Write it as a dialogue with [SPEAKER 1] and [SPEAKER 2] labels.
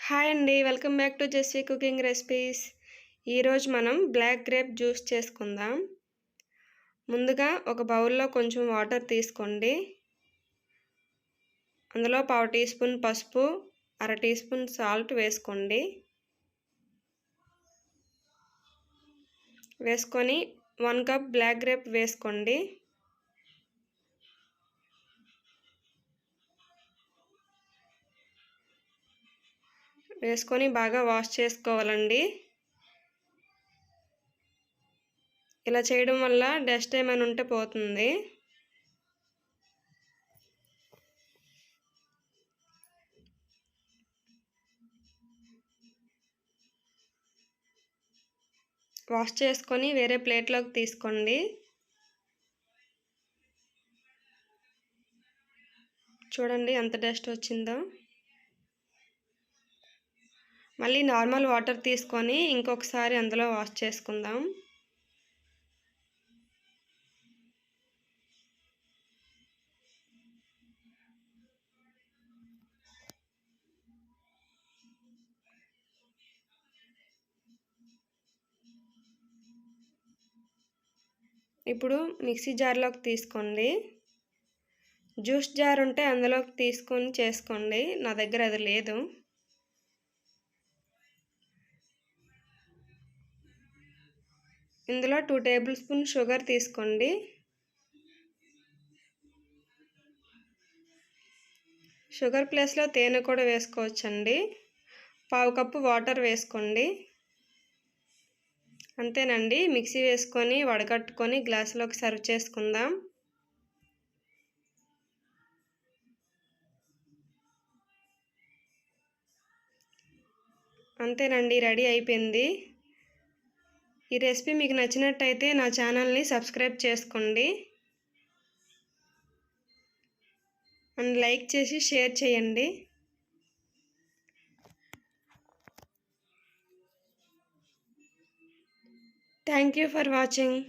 [SPEAKER 1] Hi అండి, welcome back to Jessie cooking recipes. ఈరోజు మనం బ్లాక్ గ్రేప్ జ్యూస్ చేసుకుందాం. ముందుగా ఒక బౌల్లో కొంచెం వాటర్ తీసుకోండి. అందులో 1/2 టీ స్పూన్ పసుపు, 1/2 టీ స్పూన్ సాల్ట్ వేసుకోండి. వేసుకొని 1 కప్ బ్లాక్ గ్రేప్ వేసుకోండి. వేసుకొని బాగా వాష్ చేసుకోవాలండి. ఇలా చేయడం వల్ల డస్ట్ ఏమైనా ఉంటే పోతుంది. వాష్ చేసుకొని వేరే ప్లేట్లోకి తీసుకోండి. చూడండి ఎంత డస్ట్ వచ్చిందో. మళ్ళీ నార్మల్ వాటర్ తీసుకొని ఇంకొకసారి అందులో వాష్ చేసుకుందాం. ఇప్పుడు మిక్సీ జార్లోకి తీసుకోండి. జ్యూస్ జార్ ఉంటే అందులోకి తీసుకొని చేసుకోండి. నా దగ్గర అది లేదు. ఇందులో 2 టేబుల్ స్పూన్ షుగర్ తీసుకోండి. షుగర్ ప్లేస్లో తేనె కూడా వేసుకోవచ్చండి. 1/2 కప్పు వాటర్ వేసుకోండి. అంతేనండి. మిక్సీ వేసుకొని వడగట్టుకొని గ్లాసులోకి సర్వ్ చేసుకుందాం. అంతేనండి, రెడీ అయిపోయింది. ఈ రెసిపీ మీకు నచ్చినట్టయితే నా ఛానల్ని సబ్స్క్రైబ్ చేసుకోండి అండ్ లైక్ చేసి షేర్ చేయండి. Thank you for watching.